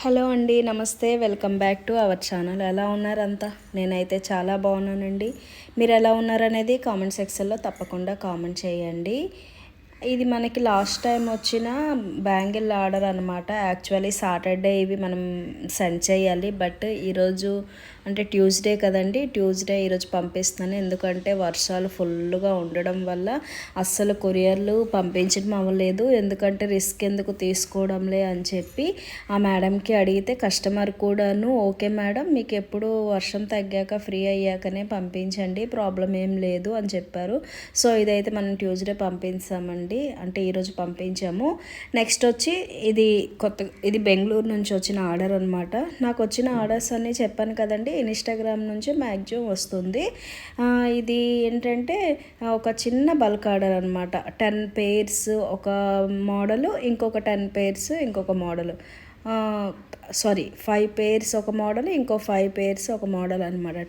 Hello అండి, నమస్తే. Welcome back to our channel. ఎలా ఉన్నారంతా? నేనైతే చాలా బాగున్నానండి. మీరు ఎలా ఉన్నారనేది కామెంట్ సెక్షన్లో తప్పకుండా కామెంట్ చేయండి. ఇది మనకి లాస్ట్ టైం వచ్చిన బ్యాంగిల్ ఆర్డర్ అనమాట. యాక్చువల్లీ సాటర్డే ఇవి మనం సెండ్ చేయాలి, బట్ ఈరోజు అంటే ట్యూస్డే కదండి, ట్యూస్డే ఈరోజు పంపిస్తున్నాను. ఎందుకంటే వర్షాలు ఫుల్గా ఉండడం వల్ల అస్సలు కొరియర్లు పంపించడం అవ్వలేదు. ఎందుకంటే రిస్క్ ఎందుకు తీసుకోవడంలే అని చెప్పి ఆ మేడంకి అడిగితే కస్టమర్ కూడాను ఓకే మేడం, మీకు ఎప్పుడు వర్షం తగ్గాక ఫ్రీ అయ్యాకనే పంపించండి, ప్రాబ్లం ఏం లేదు అని చెప్పారు. సో ఇదైతే మనం ట్యూస్డే పంపించామండి, అంటే ఈరోజు పంపించాము. నెక్స్ట్ వచ్చి ఇది బెంగళూరు నుంచి వచ్చిన ఆర్డర్ అనమాట. నాకు వచ్చిన ఆర్డర్స్ అన్నీ చెప్పాను కదండి, ఇన్స్టాగ్రామ్ నుంచి మ్యాక్సిమం వస్తుంది. ఇది ఏంటంటే ఒక చిన్న బల్క్ ఆర్డర్ అనమాట. 10 pairs ఒక మోడలు, ఇంకొక 10 pairs ఇంకొక మోడలు, 5 pairs ఒక మోడల్, ఇంకో 5 pairs ఒక మోడల్ అనమాట.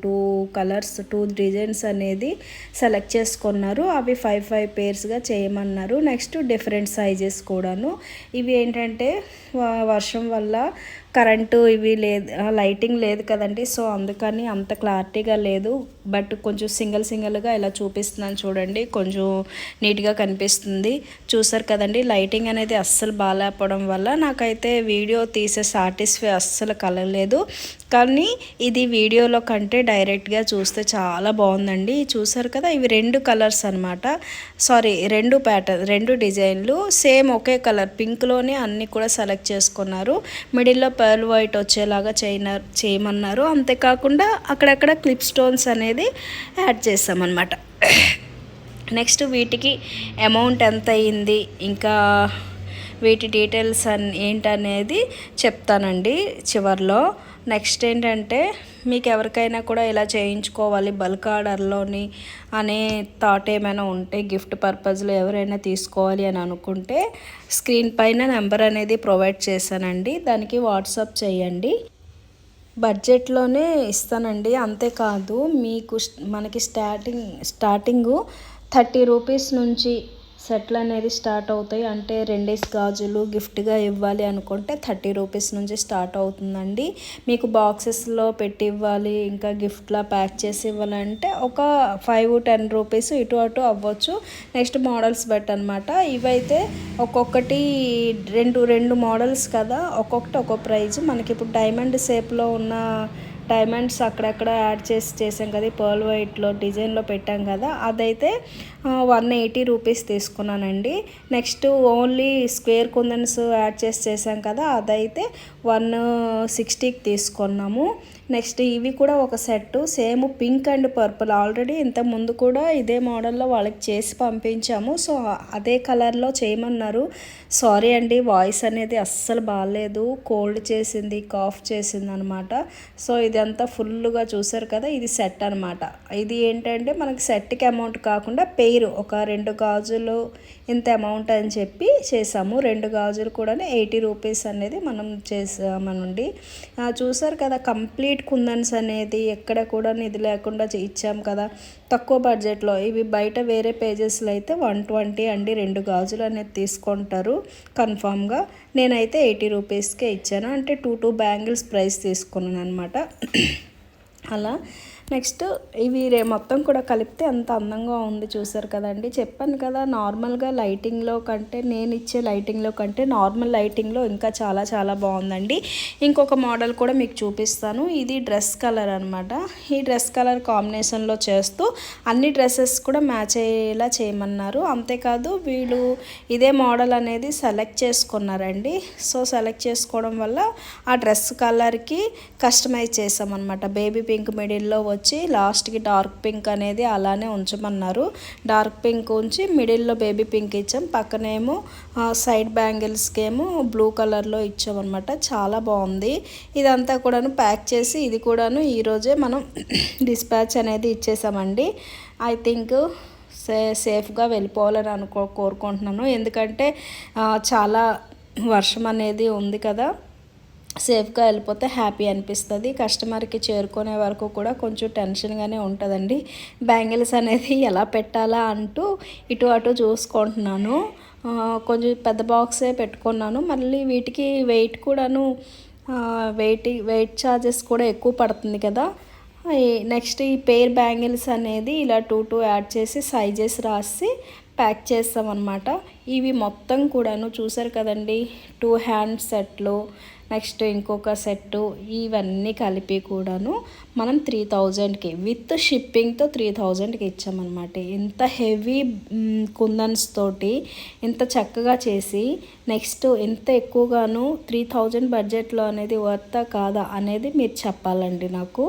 టూ కలర్స్, 2 డిజైన్స్ అనేది సెలెక్ట్ చేసుకున్నారు. అవి 5 pairsగా చేయమన్నారు. నెక్స్ట్ డిఫరెంట్ సైజెస్ కూడాను. ఇవి ఏంటంటే వర్షం వల్ల కరెంటు ఇవి లేదు, లైటింగ్ లేదు కదండి, సో అందుకని అంత క్లారిటీగా లేదు. బట్ కొంచెం సింగిల్గా ఇలా చూపిస్తున్నాను చూడండి, కొంచెం నీట్గా కనిపిస్తుంది. చూసారు కదండి, లైటింగ్ అనేది అస్సలు బాగాలేకపోవడం వల్ల నాకైతే వీడియో తీసే సాటిస్ఫై అస్సలు కలగలేదు. కానీ ఇది వీడియోలో కంటే డైరెక్ట్గా చూస్తే చాలా బాగుందండి. చూసారు కదా, ఇవి 2 కలర్స్ అనమాట. 2 ప్యాటర్న్, 2 డిజైన్లు సేమ్ ఒకే కలర్ పింక్లోనే అన్నీ కూడా సెలెక్ట్ చేసుకున్నారు. మిడిల్లో పర్ల్ వైట్ వచ్చేలాగా చేయమన్నారు. అంతేకాకుండా అక్కడక్కడ క్లిప్ స్టోన్స్ అనేది యాడ్ చేసామన్నమాట. నెక్స్ట్ వీటికి అమౌంట్ ఎంత అయింది, ఇంకా వీటి డీటెయిల్స్ ఏంటనేది చెప్తానండి చివర్లో. నెక్స్ట్ ఏంటంటే మీకు ఎవరికైనా కూడా ఇలా చేయించుకోవాలి బల్క్ ఆర్డర్లోని అనే థాట్ ఏమైనా ఉంటే, గిఫ్ట్ పర్పస్లో ఎవరైనా తీసుకోవాలి అని అనుకుంటే స్క్రీన్ పైన నెంబర్ అనేది ప్రొవైడ్ చేశానండి, దానికి వాట్సాప్ చేయండి. బడ్జెట్లోనే ఇస్తానండి. అంతేకాదు మనకి స్టార్టింగు 30 రూపీస్ నుంచి సెట్లు అనేది స్టార్ట్ అవుతాయి. అంటే 2 గాజులు గిఫ్ట్గా ఇవ్వాలి అనుకుంటే 30 రూపీస్ నుంచి స్టార్ట్ అవుతుందండి. మీకు బాక్సెస్లో పెట్టి ఇవ్వాలి, ఇంకా గిఫ్ట్లా ప్యాక్ చేసి ఇవ్వాలంటే ఒక 5-10 రూపీస్ ఇటు అటు అవ్వచ్చు. నెక్స్ట్ మోడల్స్ బట్టి అనమాట. ఇవైతే ఒక్కొక్కటి రెండు మోడల్స్ కదా, ఒక్కొక్కటి ఒక్కో ప్రైజ్. మనకి ఇప్పుడు డైమండ్ షేప్లో ఉన్న డైమండ్స్ అక్కడక్కడ యాడ్ చేసాం కదా, పర్ల్ వైట్లో డిజైన్లో పెట్టాం కదా, అదైతే 180 రూపీస్ తీసుకున్నానండి. నెక్స్ట్ ఓన్లీ స్క్వేర్ కుందన్స్ యాడ్ చేసాం కదా, అదైతే 160కి తీసుకున్నాము. నెక్స్ట్ ఇవి కూడా ఒక set, same pink and purple. Already ఇంతకుముందు కూడా ఇదే మోడల్లో వాళ్ళకి చేసి పంపించాము, సో అదే కలర్లో చేయమన్నారు. సారీ అండి, వాయిస్ అనేది అస్సలు బాగాలేదు, కోల్డ్ చేసింది, కాఫ్ చేసింది అనమాట. సో ఇదంతా ఫుల్గా చూసారు కదా, ఇది సెట్ అనమాట. ఇది ఏంటంటే మనకి సెట్కి అమౌంట్ కాకుండా పెయిర్ ఒక 2 గాజులు ఇంత అమౌంట్ అని చెప్పి చేసాము. 2 గాజులు కూడా 80 రూపీస్ అనేది మనం చేసామనండి. చూసారు కదా, కంప్లీట్ కుందన్స్ అనేది ఎక్కడ కూడా ఇది లేకుండా ఇచ్చాం కదా తక్కువ బడ్జెట్లో. ఇవి బయట వేరే పేజెస్లో అయితే 120 అండి, 2 గాజులు అనేది తీసుకుంటారు కన్ఫామ్గా. నేనైతే 80 రూపీస్కే ఇచ్చాను, అంటే 2 బ్యాంగిల్స్ ప్రైస్ తీసుకున్నాను అనమాట. అలా నెక్స్ట్ ఇవి మొత్తం కూడా కలిపితే అంత అందంగా ఉంది. చూసారు కదండి, చెప్పాను కదా, నార్మల్గా లైటింగ్లో కంటే, నేను ఇచ్చే లైటింగ్లో కంటే నార్మల్ లైటింగ్లో ఇంకా చాలా చాలా బాగుందండి. ఇంకొక మోడల్ కూడా మీకు చూపిస్తాను. ఇది డ్రెస్ కలర్ అనమాట. ఈ డ్రెస్ కలర్ కాంబినేషన్లో చేస్తూ అన్ని డ్రెస్సెస్ కూడా మ్యాచ్ అయ్యేలా చేయమన్నారు. అంతేకాదు వీళ్ళు ఇదే మోడల్ అనేది సెలెక్ట్ చేసుకున్నారండి. సో సెలెక్ట్ చేసుకోవడం వల్ల ఆ డ్రెస్ కలర్కి కస్టమైజ్ చేసామన్నమాట. బేబీ పింక్ మిడిల్లో వచ్చి లాస్ట్కి డార్క్ పింక్ అనేది అలానే ఉంచమన్నారు. డార్క్ పింక్ ఉంచి మిడిల్లో బేబీ పింక్ ఇచ్చాం, పక్కనేమో సైడ్ బ్యాంగిల్స్కి ఏమో బ్లూ కలర్లో ఇచ్చామన్నమాట. చాలా బాగుంది. ఇదంతా కూడాను ప్యాక్ చేసి ఇది కూడాను ఈరోజే మనం డిస్పాచ్ అనేది ఇచ్చేసామండి. ఐ థింక్ సేఫ్గా వెళ్ళిపోవాలని కోరుకుంటున్నాను. ఎందుకంటే చాలా వర్షం అనేది ఉంది కదా, సేఫ్గా వెళ్ళిపోతే హ్యాపీ అనిపిస్తుంది. కస్టమర్కి చేరుకునే వరకు కూడా కొంచెం టెన్షన్గానే ఉంటుందండి. బ్యాంగిల్స్ అనేది ఎలా పెట్టాలా అంటూ ఇటు అటు చూసుకుంటున్నాను. కొంచెం పెద్ద బాక్సే పెట్టుకున్నాను. మళ్ళీ వీటికి వెయిట్ కూడాను వెయిట్ ఛార్జెస్ కూడా ఎక్కువ పడుతుంది కదా. నెక్స్ట్ ఈ పెయిర్ బ్యాంగిల్స్ అనేది ఇలా 2 యాడ్ చేసి సైజెస్ రాసి ప్యాక్ చేస్తామన్నమాట. ఇవి మొత్తం కూడాను చూసారు కదండి, 2 హ్యాండ్ సెట్లు, నెక్స్ట్ ఇంకొక సెట్టు, ఇవన్నీ కలిపి కూడాను మనం 3000కి విత్ షిప్పింగ్తో 3000కి ఇచ్చామన్నమాట. ఇంత హెవీ కుందన్స్ తోటి ఇంత చక్కగా చేసి నెక్స్ట్ ఇంత ఎక్కువగాను 3000 బడ్జెట్లో అనేది వర్తా కాదా అనేది మీరు చెప్పాలండి నాకు.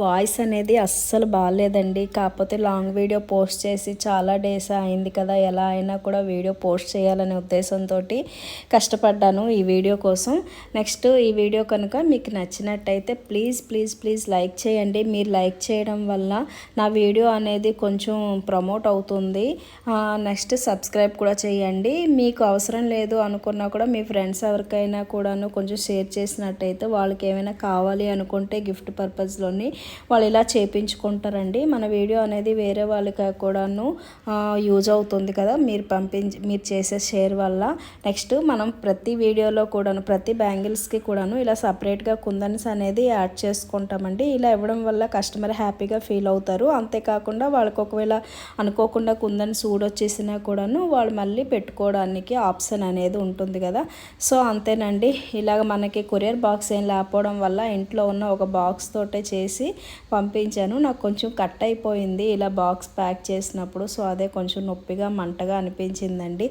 వాయిస్ అనేది అస్సలు బాగాలేదండి. కాకపోతే లాంగ్ వీడియో పోస్ట్ చేసి చాలా డేస్ అయింది కదా, ఎలా అయినా కూడా వీడియో పోస్ట్ చేయాలనే ఉద్దేశంతో కష్టపడ్డాను ఈ వీడియో కోసం. నెక్స్ట్ ఈ వీడియో కనుక మీకు నచ్చినట్టయితే ప్లీజ్ లైక్ చేయండి. మీరు లైక్ చేయడం వల్ల నా వీడియో అనేది కొంచెం ప్రమోట్ అవుతుంది. నెక్స్ట్ సబ్స్క్రైబ్ కూడా చేయండి. మీకు అవసరం లేదు అనుకున్నా కూడా మీ ఫ్రెండ్స్ ఎవరికైనా కూడాను కొంచెం షేర్ చేసినట్టయితే వాళ్ళకి ఏమైనా కావాలి అనుకుంటే గిఫ్ట్ పర్పస్లోని వాళ్ళు ఇలా చేయించుకుంటారండి. మన వీడియో అనేది వేరే వాళ్ళకి కూడాను యూజ్ అవుతుంది కదా మీరు చేసే షేర్ వల్ల. నెక్స్ట్ మనం ప్రతి వీడియోలో కూడాను ప్రతి బ్యాంగిల్స్కి కూడాను ఇలా సపరేట్గా కుందన్స్ అనేది యాడ్ చేసుకుంటామండి. ఇలా ఇవ్వడం వల్ల కస్టమర్ హ్యాపీగా ఫీల్ అవుతారు. అంతేకాకుండా వాళ్ళకి ఒకవేళ అనుకోకుండా కుందన్స్ ఊడొచ్చేసినా కూడాను వాళ్ళు మళ్ళీ పెట్టుకోవడానికి ఆప్షన్ అనేది ఉంటుంది కదా. సో అంతేనండి, ఇలాగ మనకి కొరియర్ బాక్స్ ఏం లేకపోవడం వల్ల ఇంట్లో ఉన్న ఒక బాక్స్ తోటే చేసి పంపించాను. నాకు కొంచెం కట్ అయిపోయింది ఇలా బాక్స్ ప్యాక్ చేసినప్పుడు. సో అదే కొంచెం నొప్పిగా మంటగా అనిపించిందండి.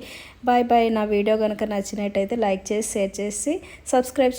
బాయ్. నా వీడియో కనుక నచ్చినట్టయితే లైక్ చేసి షేర్ చేసి సబ్స్క్రైబ్